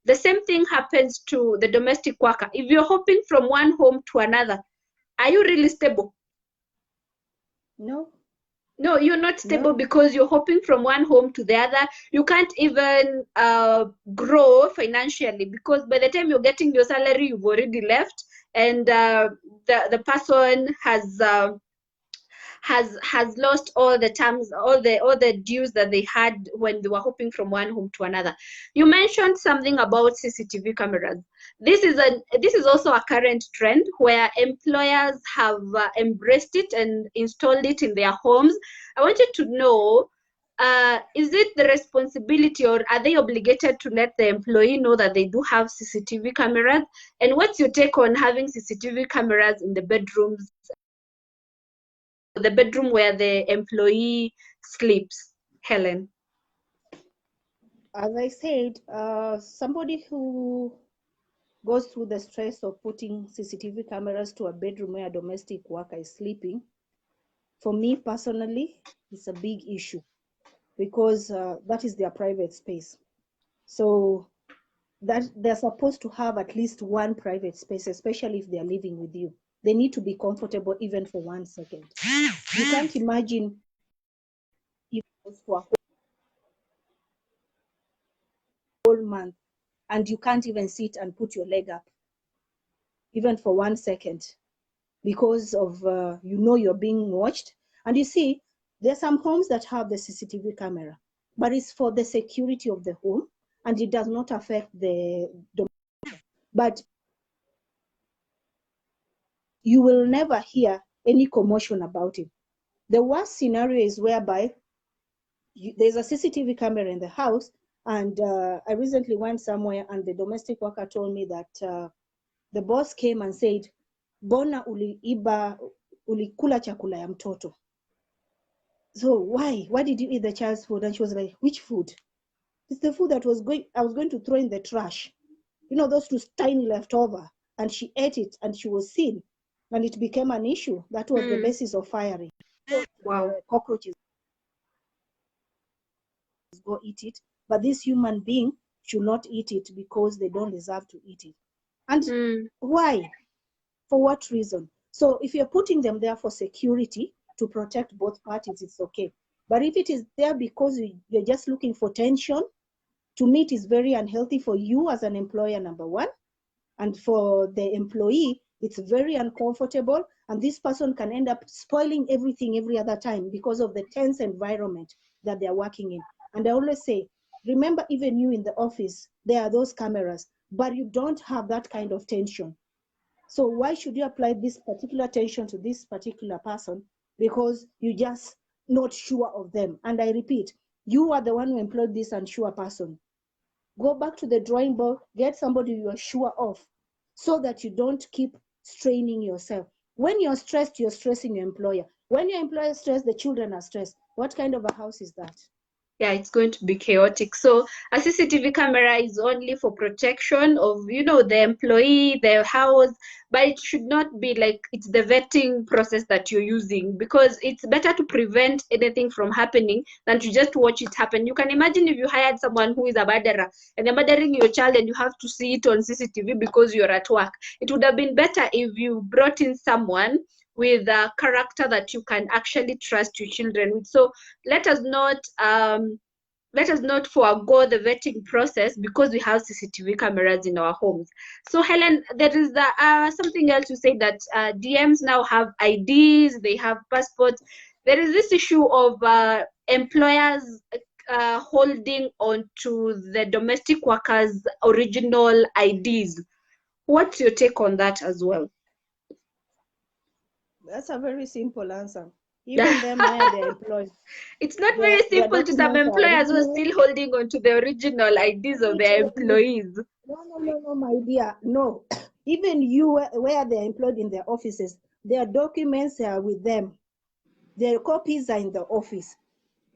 The same thing happens to the domestic worker. If you're hopping from one home to another, are you really stable? No, No, you're not stable no. because you're hopping from one home to the other. You can't even grow financially because by the time you're getting your salary, you've already left and the person has lost all the terms, all the dues that they had when they were hopping from one home to another. You mentioned something about CCTV cameras. This is also a current trend where employers have embraced it and installed it in their homes. I wanted to know, is it the responsibility, or are they obligated to let the employee know that they do have CCTV cameras? And what's your take on having CCTV cameras in the bedrooms, the bedroom where the employee sleeps, Helen? As I said, somebody who goes through the stress of putting CCTV cameras to a bedroom where a domestic worker is sleeping, for me personally, it's a big issue because that is their private space. So that they're supposed to have at least one private space, especially if they're living with you. They need to be comfortable even for 1 second. You can't imagine if it was for a whole month and you can't even sit and put your leg up, even for 1 second, because of you're being watched. And you see, there's some homes that have the CCTV camera, but it's for the security of the home and it does not affect the but you will never hear any commotion about it. The worst scenario is whereby there's a CCTV camera in the house, and I recently went somewhere and the domestic worker told me that the boss came and said, bona ulikula chakula ya mtoto. So why did you eat the child's food? And she was like, which food? It's the food that I was going to throw in the trash. Those two tiny leftover. And she ate it and she was seen. And it became an issue. That was the basis of firing. Wow. Cockroaches go eat it, but this human being should not eat it because they don't deserve to eat it. And why? For what reason? So if you're putting them there for security to protect both parties, it's okay. But if it is there because you're just looking for tension, to me it is very unhealthy for you as an employer, number one, and for the employee it's very uncomfortable, and this person can end up spoiling everything every other time because of the tense environment that they're working in. And I always say, remember, even you in the office, there are those cameras, but you don't have that kind of tension. So why should you apply this particular tension to this particular person? Because you're just not sure of them. And I repeat, you are the one who employed this unsure person. Go back to the drawing board, get somebody you are sure of, so that you don't keep straining yourself. When you're stressed, you're stressing your employer. When your employer is stressed, the children are stressed. What kind of a house is that? Yeah, it's going to be chaotic. So a CCTV camera is only for protection of, the employee, their house, but it should not be like it's the vetting process that you're using, because it's better to prevent anything from happening than to just watch it happen. You can imagine if you hired someone who is a murderer and they're murdering your child and you have to see it on CCTV because you're at work. It would have been better if you brought in someone with a character that you can actually trust your children with. So let us not forego the vetting process because we have CCTV cameras in our homes. So Helen, there is something else you say, that DMs now have IDs, they have passports. There is this issue of employers holding on to the domestic workers' original IDs. What's your take on that as well? That's a very simple answer. Even them where they're employed. It's not very simple to some employers who are still holding on to the original IDs of their employees. No, my dear. No. Even you, where they're employed in their offices, their documents are with them. Their copies are in the office.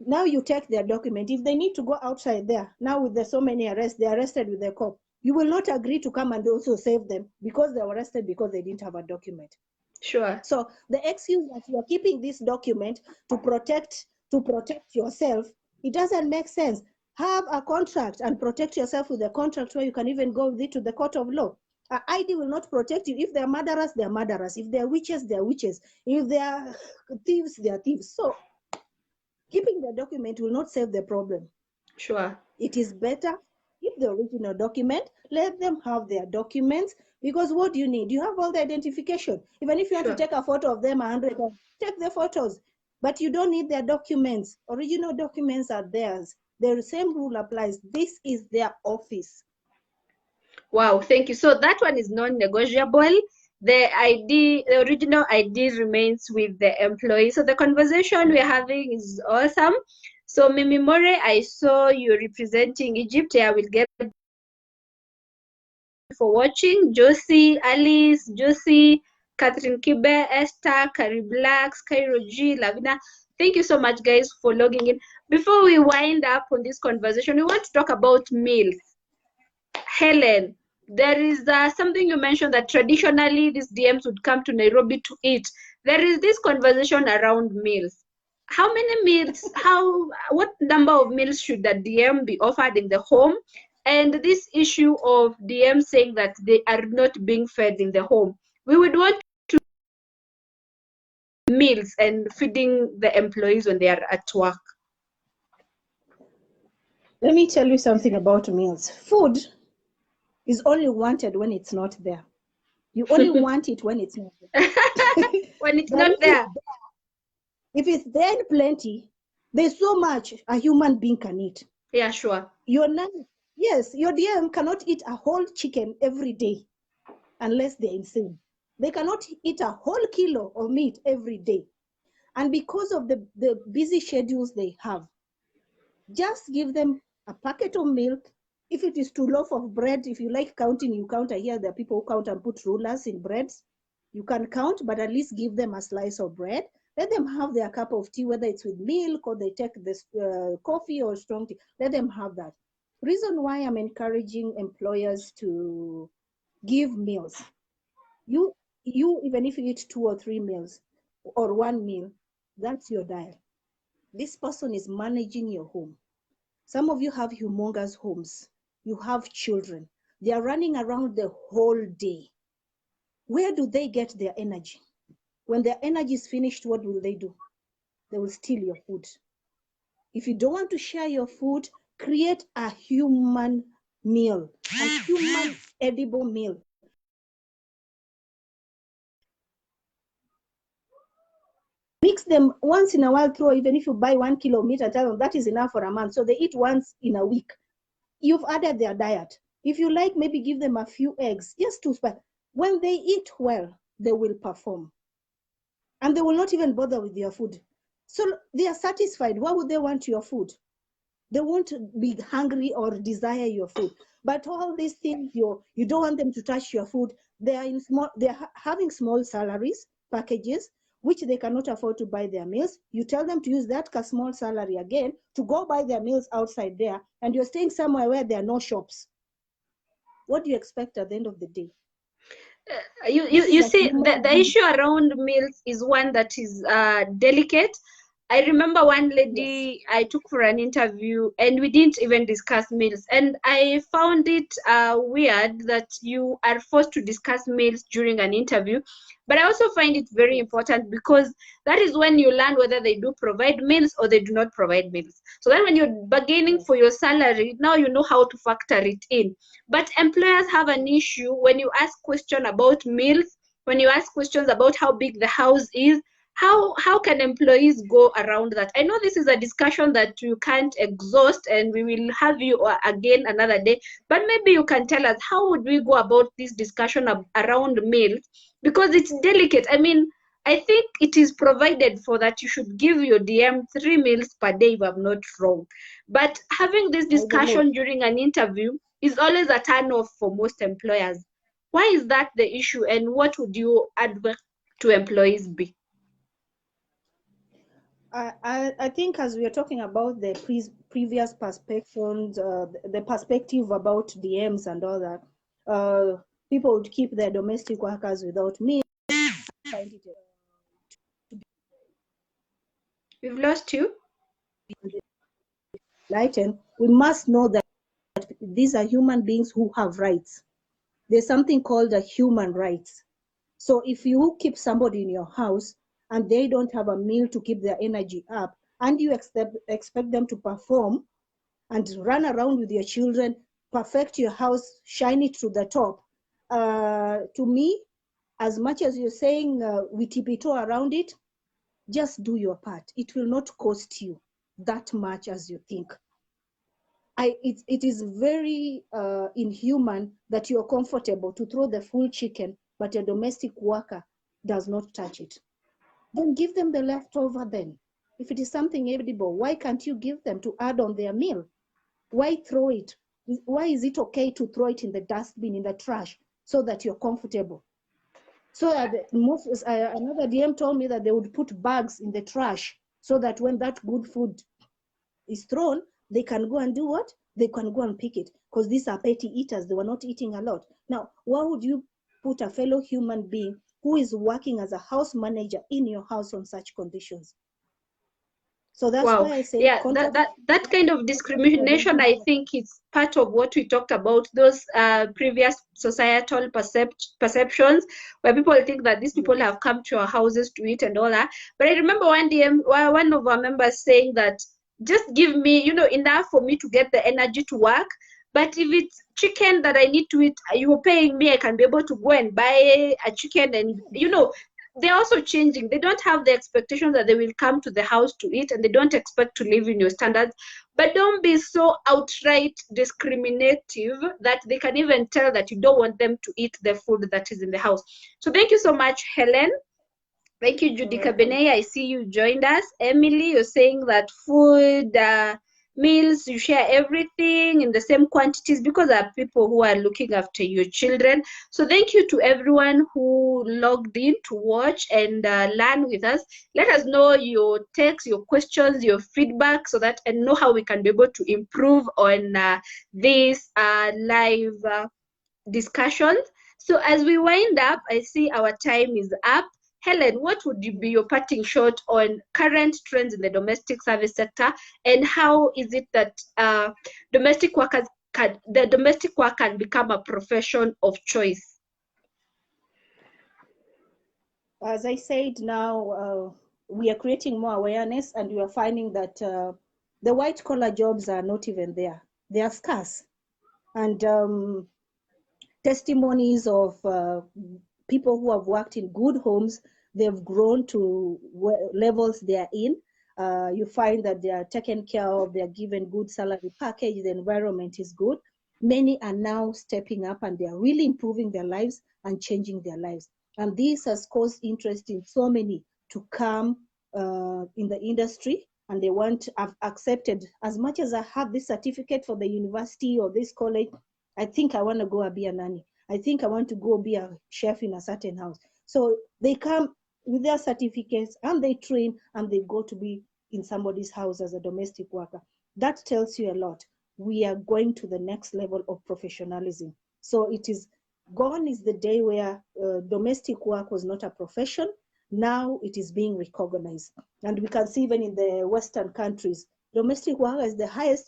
Now you take their document. If they need to go outside there, now with the so many arrests, they're arrested with their cop. You will not agree to come and also save them because they were arrested because they didn't have a document. Sure. So the excuse that you are keeping this document to protect yourself, it doesn't make sense. Have a contract and protect yourself with a contract where you can even go with it to the court of law. ID will not protect you. If they're murderers, they're murderers. If they're witches, they're witches. If they're thieves, they're thieves. So keeping the document will not save the problem. Sure. It is better if the original document, let them have their documents, Because what do you need? You have all the identification. Even if you want to Sure. take a photo of them 100 times, take the photos. But you don't need their documents. Original documents are theirs. The same rule applies. This is their office. Wow, thank you. So that one is non-negotiable. The ID, the original ID remains with the employee. So the conversation we're having is awesome. So Mimi More, I saw you representing Egypt. I will get for watching. Josie, Alice, Josie, Catherine Kibe, Esther, Carrie Black, Cairo G, Lavina. Thank you so much, guys, for logging in. Before we wind up on this conversation, we want to talk about meals. Helen, there is something you mentioned that traditionally these DMs would come to Nairobi to eat. There is this conversation around meals. How many meals, what number of meals should the DM be offered in the home? And this issue of DM saying that they are not being fed in the home. We would want meals and feeding the employees when they are at work. Let me tell you something about meals. Food is only wanted when it's not there. You only want it when it's not there. When it's But not there. if it's there in plenty, there's so much a human being can eat. Yeah, sure. Your DM cannot eat a whole chicken every day unless they're insane. They cannot eat a whole kilo of meat every day. And because of the busy schedules they have, just give them a packet of milk. If it is 2 loaf of bread, if you like counting, you count. Here there are people who count and put rulers in breads. You can count, but at least give them a slice of bread. Let them have their cup of tea, whether it's with milk or they take this coffee or strong tea. Let them have that. Reason why I'm encouraging employers to give meals. You even if you eat 2 or 3 meals or 1 meal, that's your diet. This person is managing your home. Some of you have humongous homes. You have children. They are running around the whole day. Where do they get their energy? When their energy is finished, what will they do? They will steal your food. If you don't want to share your food, create a human meal, a human edible meal. Mix them once in a while through, even if you buy 1 kilo of meat, tell them that is enough for a month. So they eat once in a week. You've added their diet. If you like, maybe give them a few eggs, just to spare. When they eat well, they will perform. And they will not even bother with their food. So they are satisfied. Why would they want your food? They won't be hungry or desire your food. But all these things, you don't want them to touch your food. They're having small salaries, packages, which they cannot afford to buy their meals. You tell them to use that small salary again to go buy their meals outside there, and you're staying somewhere where there are no shops. What do you expect at the end of the day? You see, the issue around meals is one that is delicate. I remember one lady I took for an interview and we didn't even discuss meals. And I found it weird that you are forced to discuss meals during an interview. But I also find it very important because that is when you learn whether they do provide meals or they do not provide meals. So then when you're bargaining for your salary, now you know how to factor it in. But employers have an issue when you ask questions about meals, when you ask questions about how big the house is. How can employees go around that? I know this is a discussion that you can't exhaust, and we will have you again another day. But maybe you can tell us how would we go about this discussion around meals, because it's delicate. I mean, I think it is provided for that you should give your DM 3 meals per day, if I'm not wrong. But having this discussion during an interview is always a turn off for most employers. Why is that the issue, and what would you advise to employees be? I think as we are talking about the previous perspectives, the perspective about DMs and all that, people would keep their domestic workers without meals. We've lost you. We must know that these are human beings who have rights. There's something called a human rights. So if you keep somebody in your house and they don't have a meal to keep their energy up, and you expect them to perform and run around with your children, perfect your house, shine it to the top, to me, as much as you're saying we tiptoe around it, just do your part. It will not cost you that much as you think. It is very inhuman that you're comfortable to throw the full chicken, but a domestic worker does not touch it. Then give them the leftover then. If it is something edible, why can't you give them to add on their meal? Why throw it? Why is it okay to throw it in the dustbin, in the trash, so that you're comfortable? So another DM told me that they would put bags in the trash so that when that good food is thrown, they can go and do what? They can go and pick it, because these are petty eaters. They were not eating a lot. Now, why would you put a fellow human being who is working as a house manager in your house on such conditions? So that's Wow. why I say Yeah, that kind of discrimination, I think, is part of what we talked about, those previous societal perceptions, where people think that these people have come to our houses to eat and all that. But I remember one of our members saying that just give me, enough for me to get the energy to work. But if it's chicken that I need to eat, you're paying me, I can be able to go and buy a chicken. And, they're also changing. They don't have the expectation that they will come to the house to eat, and they don't expect to live in your standards. But don't be so outright discriminative that they can even tell that you don't want them to eat the food that is in the house. So thank you so much, Helen. Thank you, Judica Benay. I see you joined us. Emily, you're saying that food, meals, you share everything in the same quantities because there are people who are looking after your children. So thank you to everyone who logged in to watch and learn with us. Let us know your takes, your questions, your feedback, so that and know how we can be able to improve on this live discussions. So as we wind up, I see our time is up. Helen, what would be your parting shot on current trends in the domestic service sector, and how is it that the domestic work can become a profession of choice? As I said, now we are creating more awareness, and we are finding that the white collar jobs are not even there. They are scarce. And testimonies of people who have worked in good homes, they've grown to levels they are in. You find that they are taken care of, they are given good salary package, the environment is good. Many are now stepping up, and they are really improving their lives and changing their lives. And this has caused interest in so many to come in the industry, and they want to have accepted, as much as I have this certificate for the university or this college, I think I want to go and be a nanny. I think I want to go be a chef in a certain house. So they come with their certificates and they train and they go to be in somebody's house as a domestic worker. That tells you a lot. We are going to the next level of professionalism. So it is gone is the day where domestic work was not a profession. Now it is being recognized. And we can see even in the Western countries, domestic work is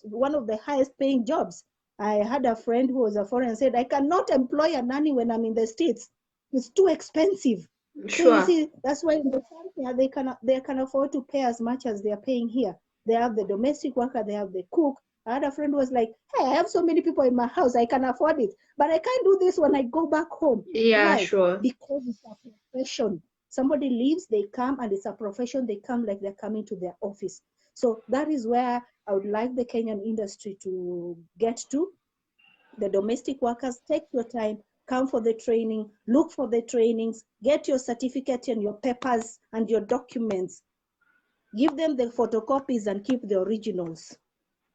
one of the highest paying jobs. I had a friend who was a foreigner said, I cannot employ a nanny when I'm in the States. It's too expensive. Sure. So you see, that's why in the country they can afford to pay as much as they are paying here. They have the domestic worker, they have the cook. I had a friend who was like, hey, I have so many people in my house, I can afford it. But I can't do this when I go back home. Yeah, Why? sure. Because it's a profession. Somebody leaves, they come, and it's a profession. They come like they're coming to their office. So that is where I would like the Kenyan industry to get to. The domestic workers, take your time, come for the training, look for the trainings, get your certificate and your papers and your documents. Give them the photocopies and keep the originals.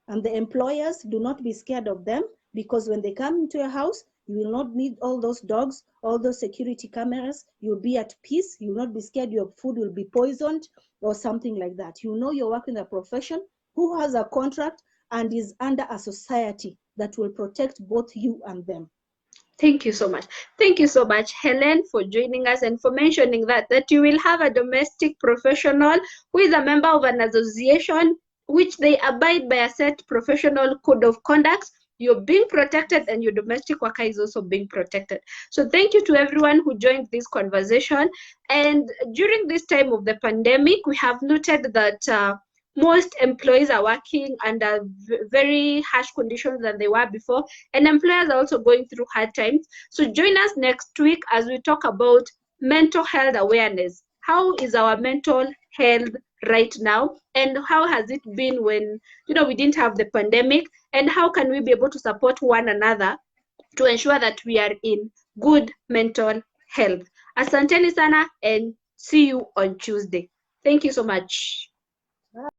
And the employers, do not be scared of them, because when they come into your house, you will not need all those dogs, all those security cameras. You'll be at peace. You will not be scared your food will be poisoned or something like that. You know you're working in a profession who has a contract and is under a society that will protect both you and them. Thank you so much. Thank you so much, Helen, for joining us and for mentioning that you will have a domestic professional who is a member of an association which they abide by a set professional code of conduct. You're being protected, and your domestic worker is also being protected. So thank you to everyone who joined this conversation. And during this time of the pandemic, we have noted that most employees are working under very harsh conditions than they were before, and employers are also going through hard times. So join us next week as we talk about mental health awareness. How is our mental health right now, and how has it been when we didn't have the pandemic, and how can we be able to support one another to ensure that we are in good mental health. Asanteni sana, and see you on Tuesday. Thank you so much.